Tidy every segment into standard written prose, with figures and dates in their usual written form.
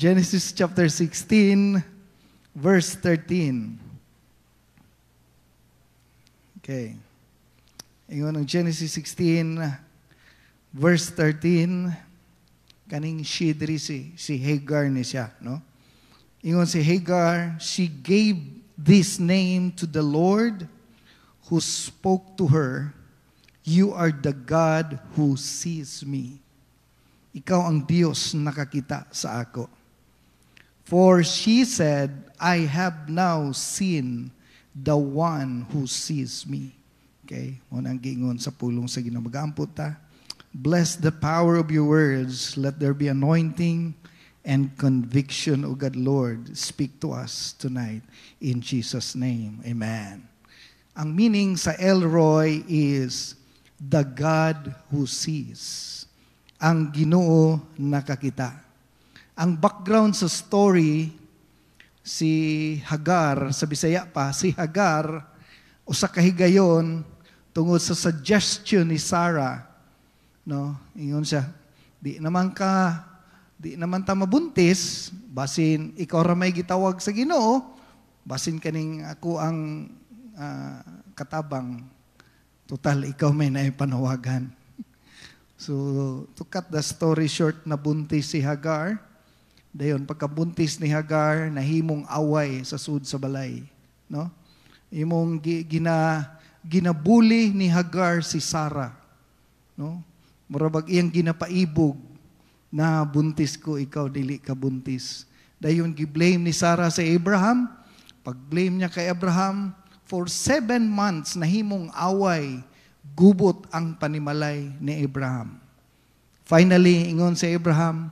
Genesis chapter 16, verse 13. Okay. Ingon ng Genesis 16, verse 13, kaning shidri si Hagar ni siya, no? Ingon si Hagar, she gave this name to the Lord who spoke to her, "You are the God who sees me." Ikaw ang Diyos nakakita sa ako. For she said, "I have now seen the one who sees me." Okay, muna ang giingon sa pulong sa Ginoo. Mag-aampot ta. Bless the power of your words. Let there be anointing and conviction, O God, Lord. Speak to us tonight in Jesus' name. Amen. Ang meaning sa El Roi is the God who sees. Ang Ginoo nakakita. Ang background sa story, si Hagar, sa Bisaya pa, si Hagar, usa ka higayon tungod sa suggestion ni Sarah, no? Ingon siya, di naman ta mabuntis, basin ikaw ra may gitawag sa Ginoo, basin kaning ako ang katabang, total ikaw may naipanawagan. So, to cut the story short, nabuntis si Hagar. Dayon, pagkabuntis ni Hagar, nahimong away sa sud sa balay, no? Imong ginabuli ni Hagar si Sarah, no? Murabag iyang ginapaibog na buntis ko, ikaw dili ka buntis. Dayon gi-blame ni Sarah sa Abraham. Pag-blame niya kay Abraham, for 7 months nahimong away, gubot ang panimalay ni Abraham. Finally, ingon si Abraham,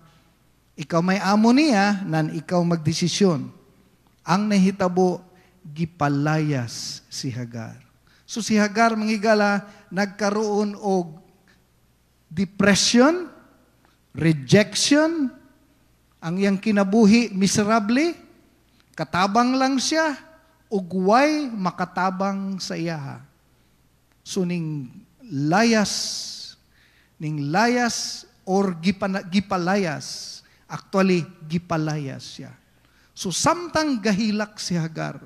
ikaw may amo niya, nan ikaw magdesisyon. Ang nahitabo, gipalayas si Hagar. So si Hagar, manghigala, nagkaroon og depression, rejection, ang iyang kinabuhi, miserable, katabang lang siya, ugway makatabang sa iya. So ning layas or gipalayas, actually gipalayas siya. So samtang gahilak si Hagar,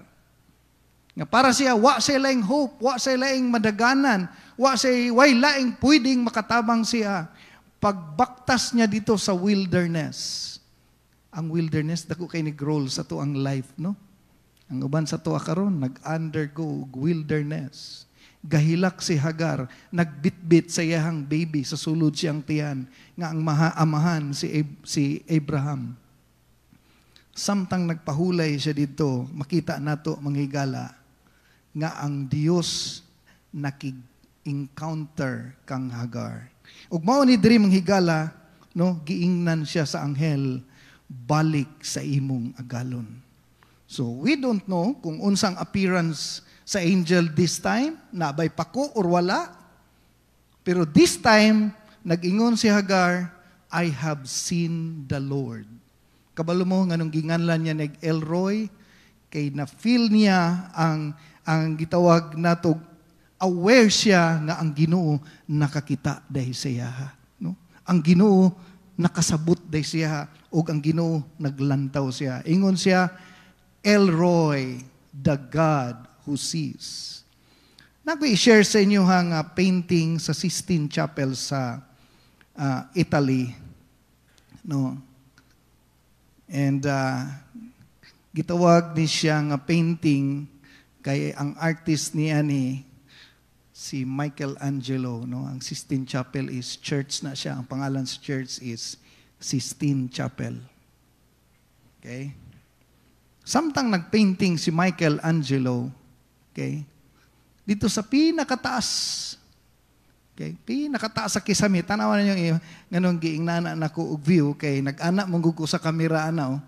nga para siya, wa siya laing hope, wa siya laing madaganan, way laing pwedeng makatabang siya. Pagbaktas niya dito sa wilderness, ang wilderness, dako kay nag-roll sa to ang life, no? Ang uban sa to karon nag-undergo wilderness. Gahilak si Hagar, nagbitbit sa iyang baby sa sulod siyang tiyan, nga ang amahan si Abraham. Samtang nagpahulay siya dito, makita nato manghigala, nga ang Dios nakig-encounter kang Hagar. Ug mao ni diri manghigala, no, giingnan siya sa anghel, balik sa imong agalon. So we don't know kung unsang appearance sa angel this time, nabay pako or wala. Pero this time, nag-ingon si Hagar, I have seen the Lord. Kabalo mo nga nung ginganlan niya nag El Roi, kay na-feel niya ang gitawag nato, aware siya nga ang Ginoo nakakita dahil siya. No? Ang Ginoo nakasabot dahil siya, o ang Ginoo naglantaw siya. Ingon siya, El Roi, the God who sees. Nag-i-share sa inyo ang painting sa Sistine Chapel sa Italy. No? And gitawag ni siya nga painting kay ang artist niya ni si Michelangelo. No? Ang Sistine Chapel is church na siya. Ang pangalan sa church is Sistine Chapel. Okay? Samtang nagpainting si Michelangelo, okay, dito sa pinakataas, okay, pinakataas sa kisame, tanawan niyo nganong giingnan na ko og view, kay nag-ana mong ko sa kamera ana, oh.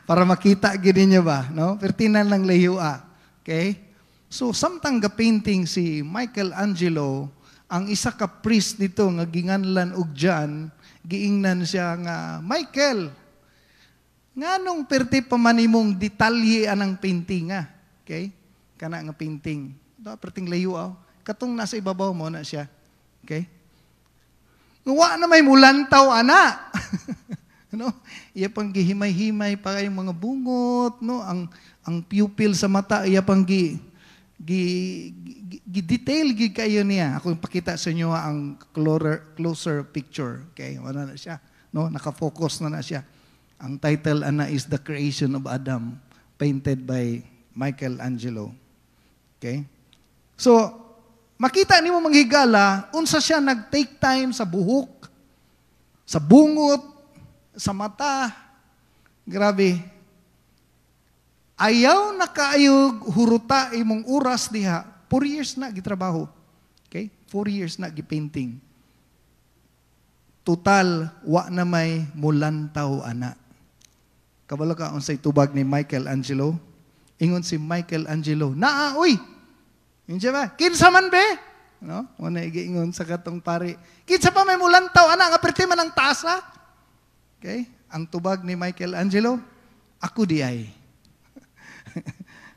Para makita gid niyo ba, no? Pertinan lang layua. Okay? So samtang ga-painting si Michelangelo, ang isa ka priest dito nga ginganlan og John, giingnan siya nga, Michael, nganong perti pa man imong detalye anang painting nga. Okay? Kana nga painting. Da perting layo aw. Katong nasa ibabaw mo na siya. Okay? Wa na may mulantaw, ana. No? Iya pang gihimay-himay pa yung mga bungot, no? Ang pupil sa mata, iya pang detail gid kayo niya. Ako pakita sa inyo ang closer picture. Okay, wala na siya. No, naka-focus na siya. Ang title ana is The Creation of Adam, painted by Michelangelo. Okay? So, makita nimo manghigala unsa siya nag-take time sa buhok, sa bungot, sa mata. Grabe. Ayaw na kaayog huruta imong oras diha. 4 years na gitrabaho. Okay? 4 years na gipainting. Total, wa na may mulantaw ana. Kabalo ka unsay tubag ni Michelangelo? Ingon si Michelangelo, "Naa oy." Insa ba? "Kinsa man be?" No? Una giingon sa katong pari, "Kinsa pa may mulantaw ana nga perti man ang tasa?" Okay? Ang tubag ni Michelangelo, "Ako di ay."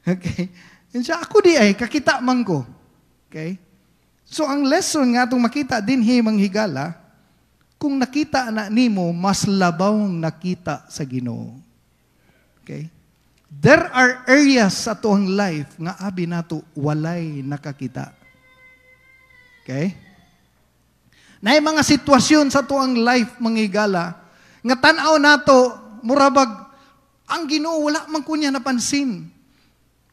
Okay? Insa ako di ay kakita man ko. Okay? So ang lesson nga atong makita dinhi manghigala, kung nakita na nimo, mas labawng nakita sa Ginoo. Okay? There are areas sa tuang life nga abi nato walay nakakita. Okay? Naay mga sitwasyon sa tuang life manghigala nga tan-aw nato murabag ang Ginoo wala man kunya napansin.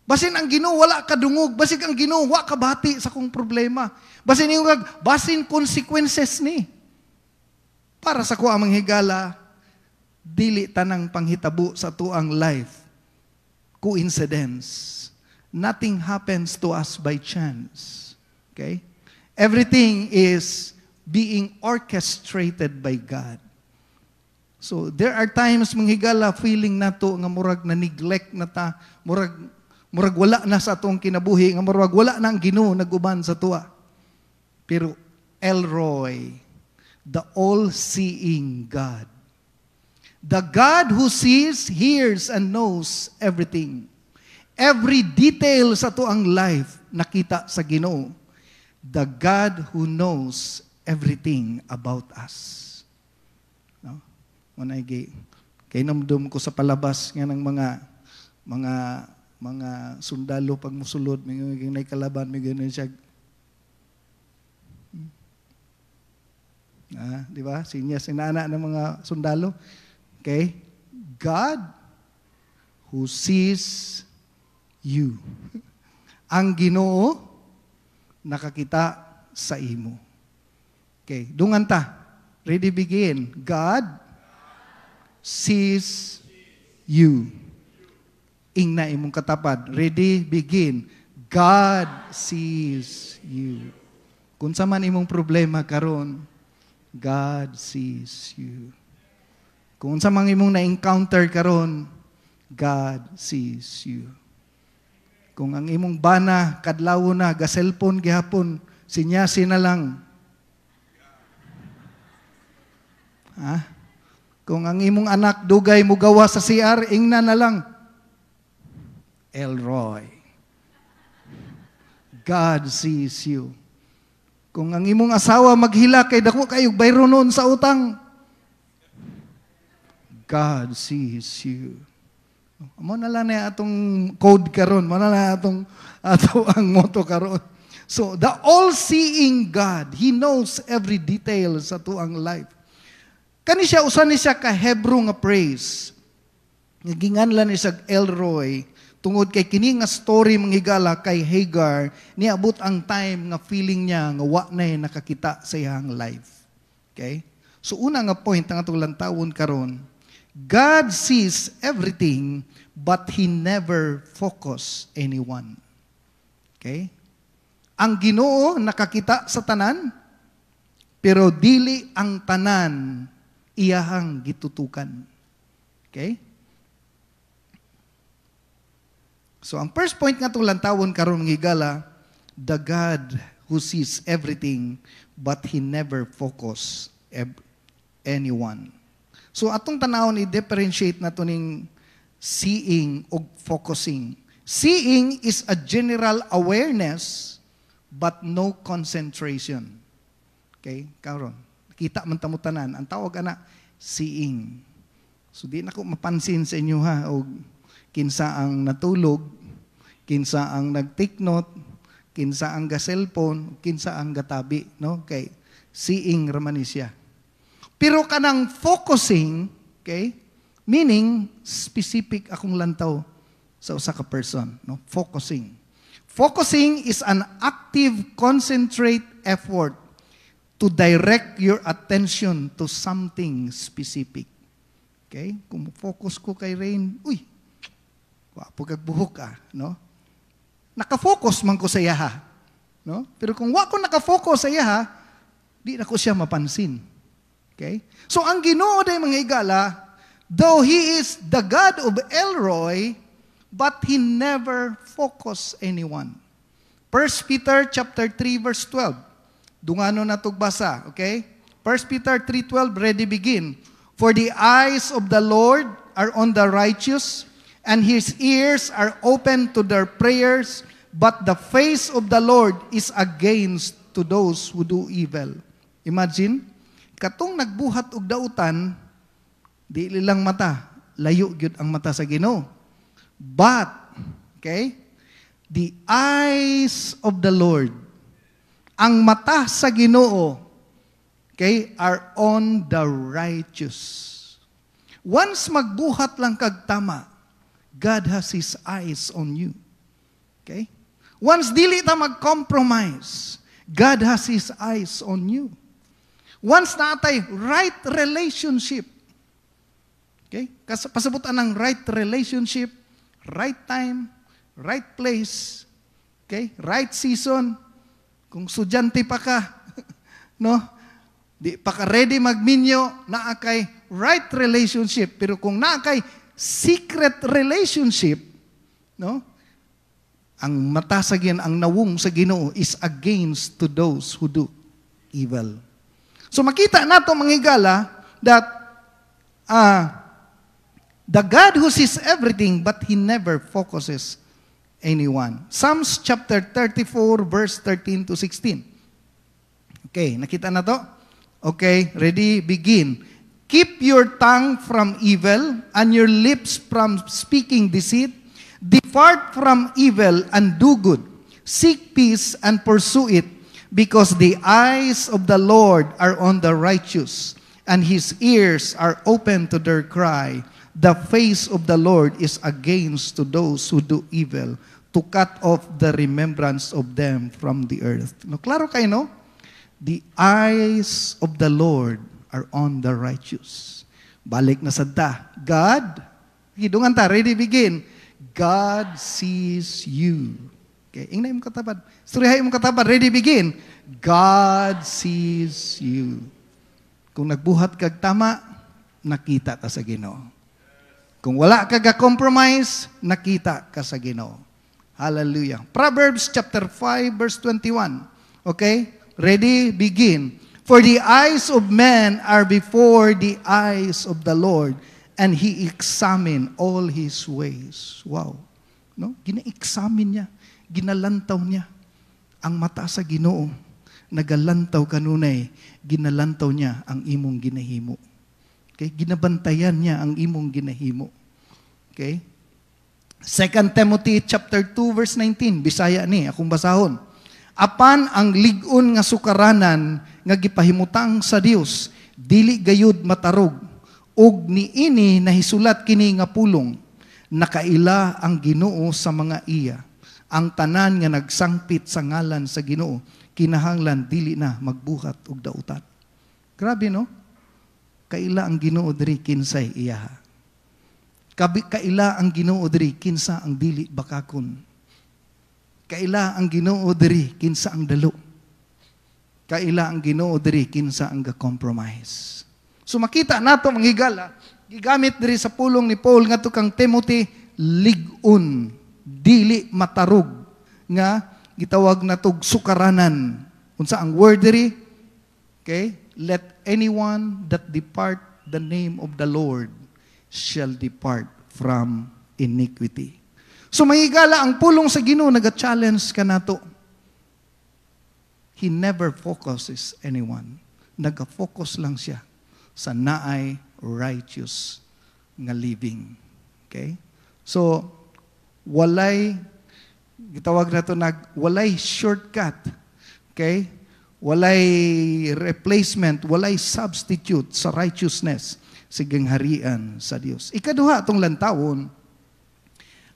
Basin ang Ginoo wala kadungog, basin ang Ginoo wa kabati sa kong problema. Basin consequences ni. Para sa ko ang manghigala, dili tanang panghitabo sa tuang life. Coincidence. Nothing happens to us by chance. Okay? Everything is being orchestrated by God. So, there are times manghigala feeling nato nga murag na neglect na ta, murag wala na sa atong kinabuhi, nga murag wala na ang Ginoo naguban sa tuwa. Pero Elroy, the all-seeing God. The God who sees, hears, and knows everything. Every detail sa tuang life nakita sa Ginoo. The God who knows everything about us. No? Kay namdum ko sa palabas nga ng mga sundalo pag musulod, may kalaban, may ganun siya. Di ba? Sinana ng mga sundalo. Okay? God who sees you. Ang Ginoo nakakita sa imo. Okay, dungan ta. Ready, begin. God sees you. Ingna imong katapad. Ready, begin. God sees you. Kung sa man imong problema karon, God sees you. Kung sa mga imong na-encounter karon, God sees you. Kung ang imong bana, kadlaw na, ga-cellphone, gihapon, sinyasi na lang. Kung ang imong anak, dugay mo gawa sa CR, ingna na lang. Elroy. God sees you. Kung ang imong asawa maghila kay dako kayo bayro noon sa utang, God sees you. Amo na lang na atong code karon, mo na lang ato ang motto karon. So, the all-seeing God, He knows every detail sa tuang life. Kani siya, usan ni siya ka Hebrew nga praise. Naginganlan ni siya Elroy, tungod kay kini nga story manghigala kay Hagar, niabot ang time nga feeling niya nga wa na nakakita sa iyang life. Okay? So una nga point ang atong lantawon karon, God sees everything but He never focus anyone. Okay? Ang Ginoo nakakita sa tanan, pero dili ang tanan iyahang gitutukan. Okay? So, ang first point nga itong lantawon karon ng higala, the God who sees everything, but He never focus anyone. So, atong tanawon, i-differentiate na ito ng seeing o focusing. Seeing is a general awareness, but no concentration. Okay? Karon, Kita man tamutanan. Ang tawag ana, seeing. So di na ko mapansin sa inyo ha, o kinsa ang natulog, kinsa ang nag-take note, kinsa ang ga-cellphone, kinsa ang gatabi, no? Kay seeing raman ni siya. Pero kanang focusing, okay? Meaning specific akong lantaw sa usa ka person, no? Focusing. Focusing is an active, concentrate effort to direct your attention to something specific. Okay? Kung focus ko kay Rain, uy, wapo kag buhok ka, no? Naka-focus man ko sa iyaha, no? Pero kung wa ko naka-focus sa iyaha, di na ko siya mapansin. Okay? So ang Ginoo day mga higala, though He is the God of Elroy, but He never focused anyone. 1 Peter chapter 3 verse 12. Dungano na tugbasa, okay? 1 Peter 3:12, ready begin. For the eyes of the Lord are on the righteous, and His ears are open to their prayers, but the face of the Lord is against to those who do evil. Imagine, katong nagbuhat og dautan, di ilang mata, layo gyud ang mata sa Ginoo. But, okay, the eyes of the Lord, ang mata sa Ginoo, okay, are on the righteous. Once magbuhat lang kag tama, God has His eyes on you. Okay? Once dili ta mag-compromise, God has His eyes on you. Once natay right relationship, okay? Pasabutan ng right relationship, right time, right place, okay? Right season. Kung sudyante pa ka, no? Di pa ka ready magminyo, naa kay right relationship. Pero kung naa kay secret relationship, no? Ang mata sa ang nawong sa Ginoo is against to those who do evil. So makita nato mga higala that the God who sees everything but He never focuses anyone. Psalms chapter 34 verse 13 to 16. Okay, nakita na to? Okay, ready, begin. Keep your tongue from evil and your lips from speaking deceit. Depart from evil and do good. Seek peace and pursue it, because the eyes of the Lord are on the righteous, and His ears are open to their cry. The face of the Lord is against to those who do evil, to cut off the remembrance of them from the earth. No, klaro kayo, no? The eyes of the Lord are on the righteous. Balik na sadta. God, hidungan ta, ready, begin. God sees you. Okay, ingay mo katabad. Surihay mo katabad, ready, begin. God sees you. Kung nagbuhat kag tama, nakita ka sa Ginoo. Kung wala ka ga-compromise, nakita ka sa Ginoo. Hallelujah. Proverbs chapter 5 verse 21. Okay? Ready? Begin. For the eyes of man are before the eyes of the Lord, and He examine all His ways. Wow. No? Gina-examine niya. Ginalantaw niya. Ang mata sa Ginoo, nagalantaw kanunay, ginalantaw niya ang imong ginahimo. Okay? Ginabantayan niya ang imong ginahimo. Okay? 2 Timothy chapter 2 verse 19, Bisaya ni akong basahon. Apan ang lig-on nga sukaranan nga gipahimutang sa Dios, dili gayud matarog, ug niini nahisulat kini nga pulong, nakaila ang Ginoo sa mga iya. Ang tanan nga nagsangpit sa ngalan sa Ginoo, kinahanglan dili na magbuhat og dautan. Grabe, no? Kaila ang Ginoo diri kinsay iyaha. Kaila ang Ginoo diri kinsa ang dili bakakon. Kaila ang Ginoo diri kinsa ang dalo. Kaila ang Ginoo diri kinsa ang ga-compromise. So makita nato mga higala, gigamit diri sa pulong ni Paul ngadto kang Timothy, lig-on, dili matarog nga gitawag natog sukaranan. Unsa ang word diri? Okay? Let anyone that depart the name of the Lord shall depart from iniquity. So mahigala ang pulong sa Ginoo naga-challenge ka nato. He never focuses anyone. nag-focus lang siya sa naay righteous nga living. Okay? So, walay, gitawag na to walay shortcut. Okay? Walay replacement, walay substitute sa righteousness sa gangharian sa Dios. Ikaduha atong lantawon,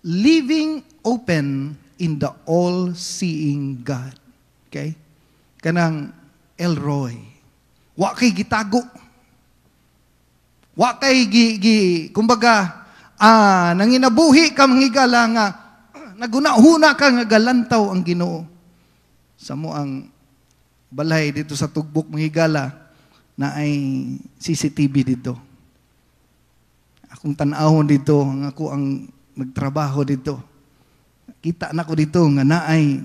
living open in the all-seeing God. Okay? Kanang Elroy. Wa kay gitago. Wa kay kumbaga, nanginabuhi ka manghigala nga, nagunahuna ka nga galantaw ang Ginoo. Sa mo ang balay dito sa Tugbok manghigala na ay CCTV dito. Akong tanahon dito, ako ang nagtrabaho dito. Kita na ko dito nga naay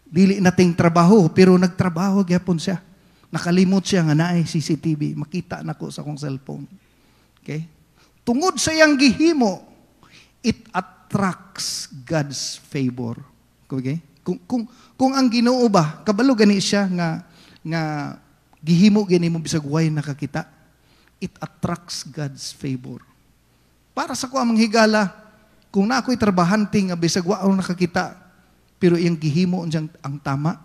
dili nating trabaho pero nagtrabaho gyapon siya. Nakalimot siya nga naay CCTV. Makita na ko sa akong cellphone. Okay? Tungod sa iyang gihimo, it attracts God's favor. Okay? Kung ang Ginoo ba, kabalo gani siya nga gihimo gani mo bisag way nakakita, it attracts God's favor. Para sa ko ang higala, kung na ako'y trabahante nga bisag wa ako nakakita, pero iyang gihimo niyang ang tama,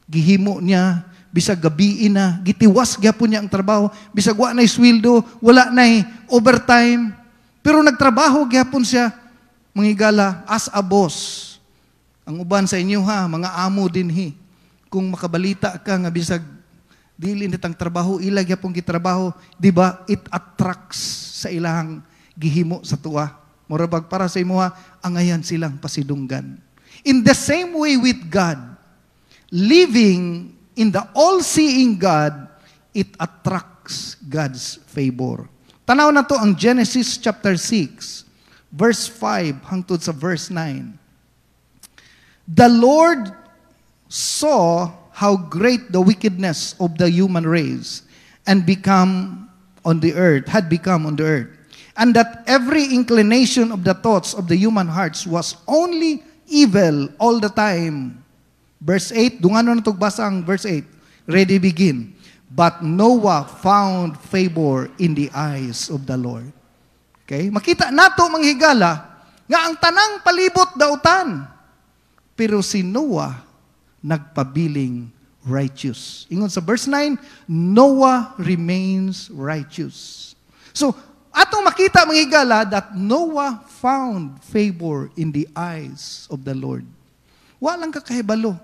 gihimo niya bisag gabi na, gitiwas gyapon niya ang trabaho, bisag wa na'y sweldo, wala na'y overtime, pero nagtrabaho gyapon siya, manghigala, as a boss. Ang uban sa inyo ha, mga amo din kung makabalita ka nga bisag dili nitang trabaho, ilag yapong gitrabaho, di ba? It attracts sa ilang gihimo sa tuwa. Murabag para sa imo ha, angayan silang pasidunggan. In the same way with God, living in the all-seeing God, it attracts God's favor. Tanaw na to ang Genesis chapter 6, verse 5 hangtod sa verse 9. The Lord saw how great the wickedness of the human race had become on the earth, and that every inclination of the thoughts of the human hearts was only evil all the time. Verse 8, dunganon na basa ang verse 8. Ready, begin. But Noah found favor in the eyes of the Lord. Okay? Makita nato manghigala nga ang tanang palibot dautan. Pero si Noah nagpabiling righteous. Ingon sa verse 9, Noah remains righteous. So, atong makita manghigala that Noah found favor in the eyes of the Lord. Walang kakahibalo.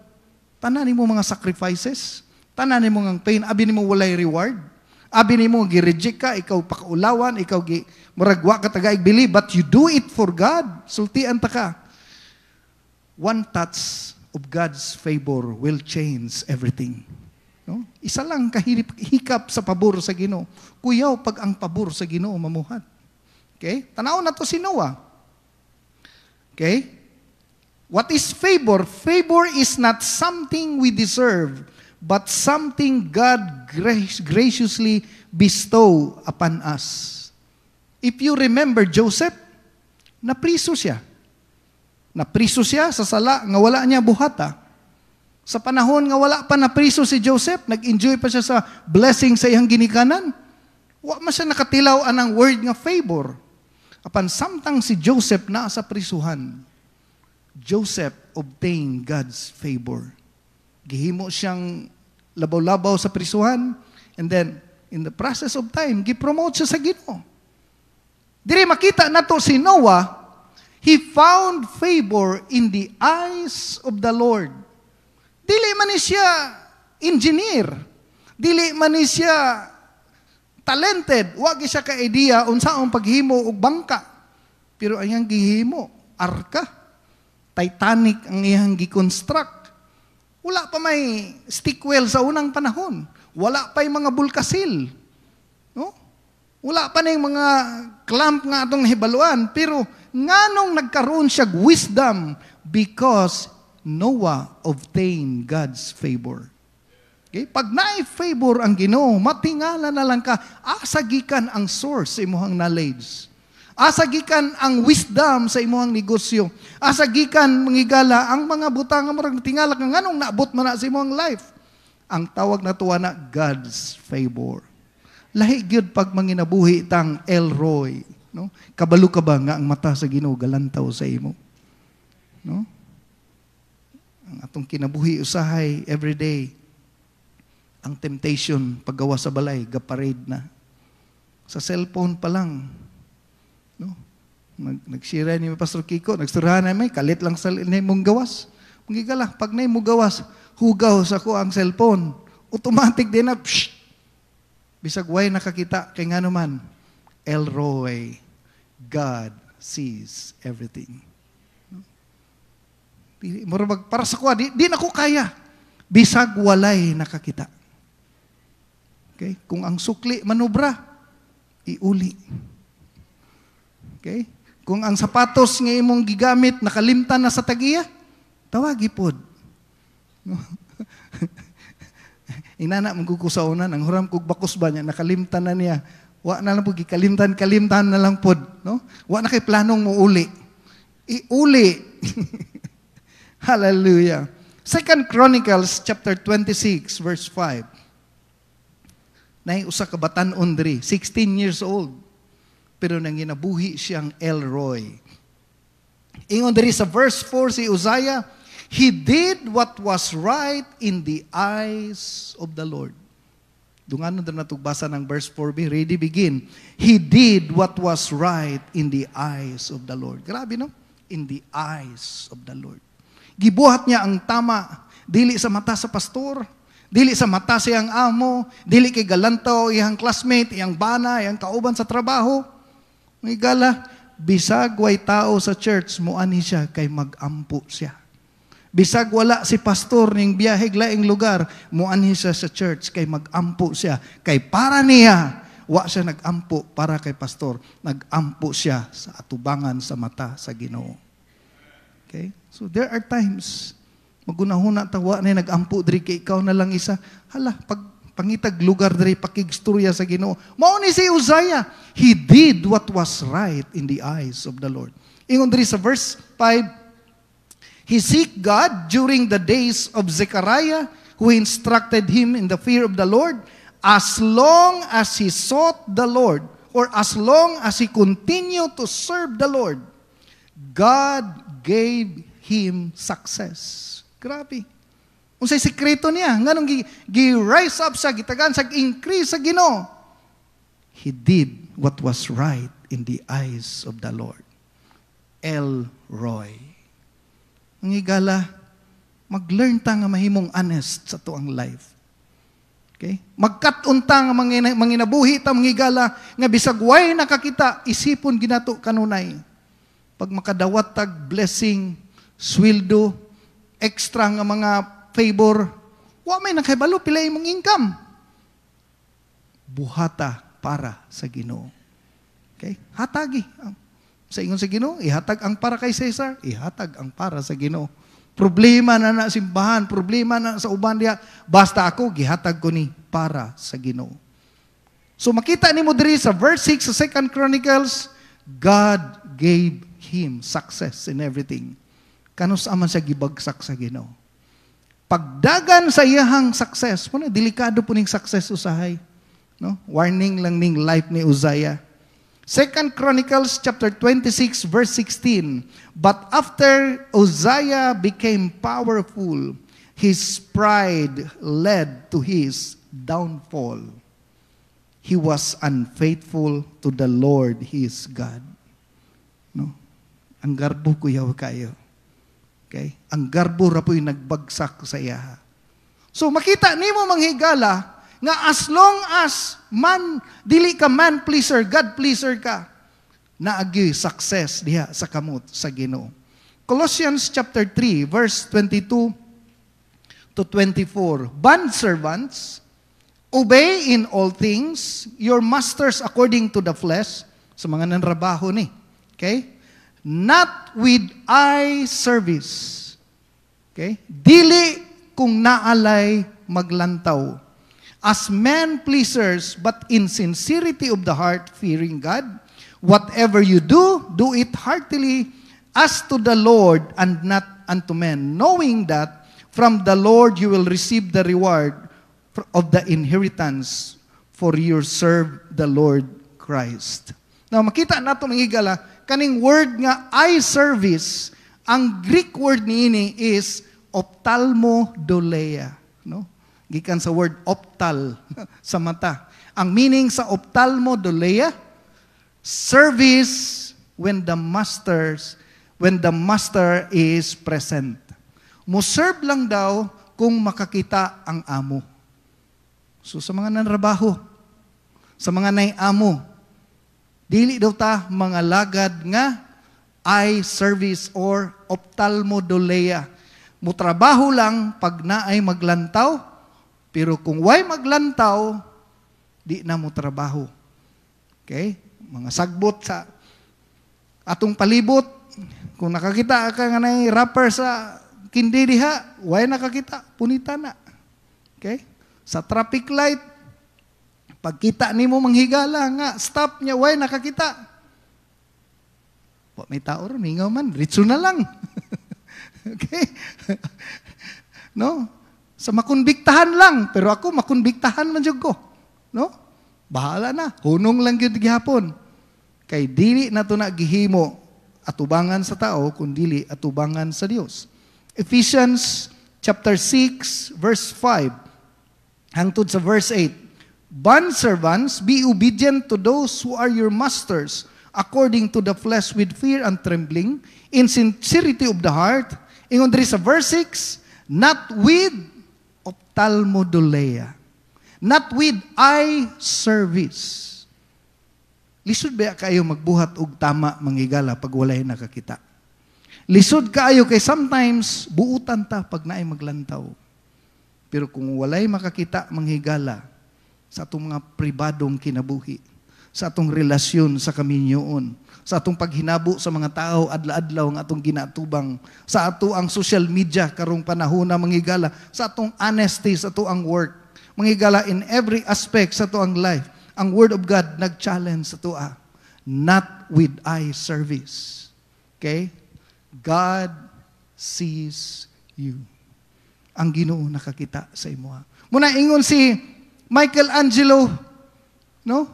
Tanan mo mga sacrifices, tanan mo ng pain, abi nimo walay reward. Abi nimo gi-reject ka, ikaw pakaulawan, ikaw muragwa ka tagaig believe, but you do it for God. Sultian ta ka. One touch of God's favor will change everything. No? Isa lang hikap sa pabor sa Ginoo. Kuyaw pag ang pabor sa Ginoo mamuhat. Okay? Tanaw na to si Noah. Okay? What is favor? Favor is not something we deserve, but something God graciously bestow upon us. If you remember Joseph, napriso siya. Napriso siya sa sala nga wala niya buhata. Sa panahon nga wala pa napriso si Joseph, nag-enjoy pa siya sa blessing sa iyang ginikanan. Wa man siya nakatilaw anang word nga favor. Apan samtang si Joseph na sa prisuhan, Joseph obtained God's favor. Gihimo siyang labaw-labaw sa prisuhan, and then in the process of time, gipromote siya sa Ginoo. Diri makita nato si Noah, he found favor in the eyes of the Lord. Dili man ni siya engineer. Dili man ni siya talented. Wag siya ka idea unsaong paghimo og bangka. Pero ang iyang gihimo, arka. Titanic ang iyang gi-construct. Wala pa may stickwell sa unang panahon. Wala pa yung mga bulkasil. No? Wala pa na yung mga clamp nga atong nahibaluan. Pero nganong nagkaroon siya wisdom because Noah obtained God's favor. Okay? Pag na-favor ang Ginoo, matingala na lang ka, asagikan ang source sa imuhang knowledge. Asagikan ang wisdom sa imuhang negosyo. Asagikan mangigala ang mga butang nga murag tingala ka nganong naabot man na sa imuhang life. Ang tawag na tuwa na God's favor. Lahi gyud pag manginabuhi tang Elroy, no? Kabalo ka ba nga ang mata sa Ginoo galantaw sa imo? No? Ang atong kinabuhi usahay everyday. Ang temptation paggawa sa balay, gaparade na. Sa cellphone pa lang. No? Nagsira ni Pastor Kiko, nagsirahan na may kalit lang sa mong gawas. Magigala, pag na mong gawas, hugaw sa ko ang cellphone. Automatic din na, pshh! Bisag way nakakita, kay nga naman, Elroy, God sees everything. No? Para sa kuha, di na ko kaya. Bisag walay nakakita. Okay? Kung ang sukli manubra, iuli. Okay? Kung ang sapatos nga imong gigamit nakalimtan na sa tagiya, tawagi pod. No? Inana magkukusaunan, ang huram kog bakos ba niya, nakalimtan na niya. Wa na lang po, kalimtan na lang pod. No? Wa na kay planong mo uli. Iuli. Hallelujah. 2 Chronicles chapter 26, verse 5. Nay usa ka batan-on diri, 16 years old. Pero nang ginabuhi siyang Elroy. Ingon diri sa verse 4 si Uzziah, he did what was right in the eyes of the Lord. Dunganon na natugbasa ng verse 4b, ready begin. He did what was right in the eyes of the Lord. Grabe no? In the eyes of the Lord. Gibuhat niya ang tama, dili sa mata sa pastor, dili sa mata sa iyang amo, dili kay galantaw, iyang classmate, iyang bana, iyang kauban sa trabaho. May gala, bisag way tao sa church, muani siya kay magampo siya. Bisag wala si pastor ning biyaheg laing lugar, muanhi siya sa church kay magampo siya. Kay para niya, wa siya nagampo para kay pastor. Nagampo siya sa atubangan sa mata sa Ginoo. Okay? So there are times, magunahuna tawa na nagampo diri kay ikaw na lang isa. Hala, pag pangitag lugar diri pakigstorya sa Ginoo. Mao ni si Uzziah, he did what was right in the eyes of the Lord. Ingon diri sa verse 5, he seek God during the days of Zechariah, who instructed him in the fear of the Lord. As long as he sought the Lord, or as long as he continued to serve the Lord, God gave him success. Grabe. Unsay sekreto niya? Nganong gi-rise up sa gitagan, sa increase sa Ginoo. He did what was right in the eyes of the Lord. Elroy. Ang igala, mag-learn ta nga mahimong honest sa tuang life. Okay? Magkat-unta nga manginabuhi ta mga igala, nga bisag way nakakita, isipon ginato kanunay. Pag makadawat tag blessing, sweldo, extra nga mga favor, wa may nakahibalo, pila imong income. Buhata para sa Ginoo. Okay? Hatagi. Sa ingon sa Ginoo, ihatag ang para kay Cesar, ihatag ang para sa Ginoo. Problema na simbahan, problema na sa uban diha, basta ako gihatag ko ni para sa Ginoo. So makita nimo diri sa verse 6 sa 2 Chronicles, God gave him success in everything. Kanus aman siya gibagsak sa Ginoo. Pagdagan sa iyahang success, puno delikado po ning success usahay, no? Warning lang ning life ni Uzziah. 2 Chronicles chapter 26 verse 16. But after Uzziah became powerful, his pride led to his downfall. He was unfaithful to the Lord his God. No? Ang garbo kuyaw kayo. Okay? Ang garbo ra po'y nagbagsak sa iya. So makita nimo manghigala nga as long as man, dili ka man pleaser, God pleaser ka, naagi success diha sa kamot sa Ginoo. Colossians chapter 3 verse 22 to 24. Bondservants, obey in all things your masters according to the flesh, sa mga nanrabaho ni. Okay? Not with eye service. Okay? Dili kung naalay maglantaw. As men pleasers, but in sincerity of the heart, fearing God. Whatever you do, do it heartily as to the Lord and not unto men, knowing that from the Lord you will receive the reward, of the inheritance, for you serve the Lord Christ. Now, makita nato mga higala, kaning word nga eye service, ang Greek word niini is ophthalmodoleia. No? Gikan sa word optal, sa mata. Ang meaning sa ophthalmodoleia, service when the master is present. Mo-serve lang daw kung makakita ang amo. So sa mga nanrabaho, sa mga nay-amo, dili daw ta mga lagad nga eye service or ophthalmodoleia. Mutrabaho lang pag naay maglantaw, pero kung way maglantaw, di na mo trabaho. Okay? Mga sagbot sa atong palibot, kung nakakita ka nga na rapper sa kindi diha, way nakakita, punita na. Okay? Sa traffic light, pagkita nimo manghigala nga, stop niya, way nakakita. May tao ron, hingaw man, ritso na lang. Okay? No? Sa makunbiktahan lang, pero ako makunbiktahan man jud ko. No? Bahala na, hunong lang gyud gihapon. Kay dili na to na gihimo atubangan sa tao, kundi atubangan sa Dios. Ephesians chapter 6 verse 5 hangtod sa verse 8. Bondservants, be obedient to those who are your masters, according to the flesh with fear and trembling, in sincerity of the heart. Ingon diri sa verse 6, not with ophthalmodoleia, not with eye service. Lisod ba kayo magbuhat og tama manghigala pag walay nakakita? Lisod kaayo kay sometimes buutan ta pag naay maglantaw. Pero kung walay makakita manghigala sa atong mga pribadong kinabuhi, sa atong relasyon sa kaminyoon, sa atong paghinabo sa mga tao adlaw-adlaw nga atong ginatubang, sa ato ang social media karong panahon na manghigala, sa atong honesty sa ato ang work, manghigala in every aspect sa ato ang life. Ang Word of God nag-challenge sa ato not with eye service. Okay? God sees you. Ang Ginoo nakakita sa imo. Muna ingon si Michelangelo, no?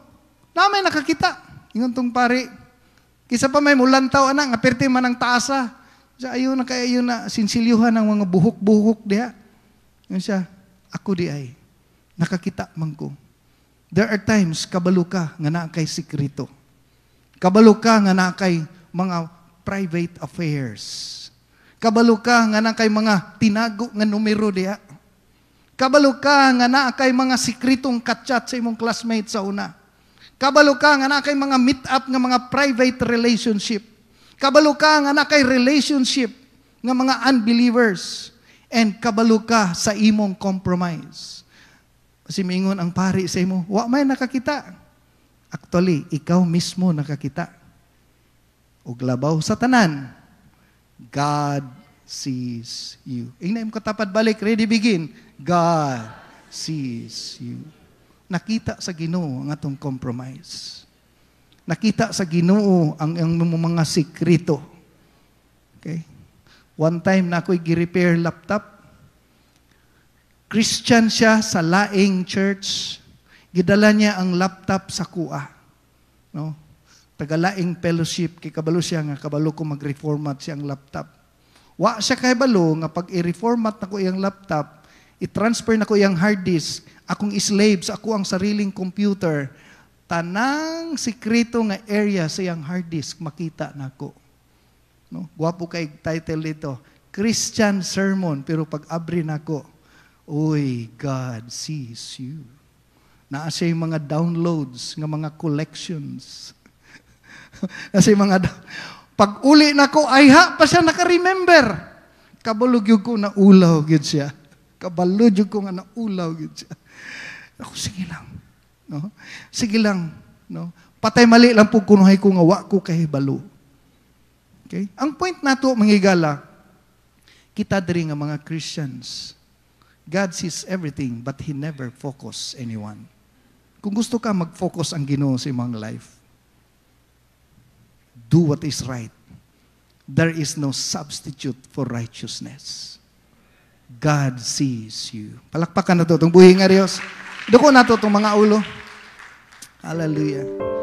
Namay nakakita. Ingon tong pare. Kisa pa may mulantaw anak, nga perti man ang taasa. Sa ayo na kayo na sinsilyuhan ng mga buhok-buhok diha. Yun siya, ako di ay. Nakakita man ko. There are times kabalo ka nga naa kay sikrito. Kabalo ka nga naa kay mga private affairs. Kabalo ka nga naa kay mga tinago nga numero diha. Kabalo ka nga naa kay mga sikritong katchat sa imong classmate sa una. Kabalo ka nga naa kay mga meet up nga mga private relationship. Kabalo ka nga naa kay relationship nga mga unbelievers. And kabalo ka sa imong compromise. Kasi mingon ang pari sa imo, wa may nakakita. Actually, ikaw mismo nakakita. Ug labaw sa tanan, God sees you. Ingna mo katapad balik, ready begin. God sees you. Nakita sa Ginoo ang atong compromise. Nakita sa Ginoo ang mga sikrito. Okay? One time na ako'y gi-repair laptop. Christian siya sa laing church. Gidala niya ang laptop sa kuha. No? Tagalaing fellowship, kay kabalo siya nga, kabalo ko mag-reformat siyang laptop. Wa siya kay balo, nga pag i-reformat na ko iyang laptop, i-transfer na ko iyang hard disk, akong slave sa ako ang sariling computer, tanang sikreto nga area sa iyang hard disk, makita na ko. No? Guwapo kay title dito, Christian Sermon, pero pag abri na ko, oy, God sees you. Naa siya yung mga downloads, nga mga collections. Kasi pag uli na ko, ay pa siya naka-remember. Kabalog yung ko na ulaw, gid siya. Kabalog yung ko nga na ulaw, gid siya. Ako, sige lang. No? Sige lang. No? Patay mali lang po kunuhay ko nga wa ko kay balo. Okay? Ang point na to, mangigala, kita diri nga mga Christians, God sees everything, but He never focus anyone. Kung gusto ka mag-focus ang Ginoo sa imong life, do what is right. There is no substitute for righteousness. God sees you. Palakpakan na to, itong buhi nga Diyos. Duko na to itong mga ulo. Hallelujah.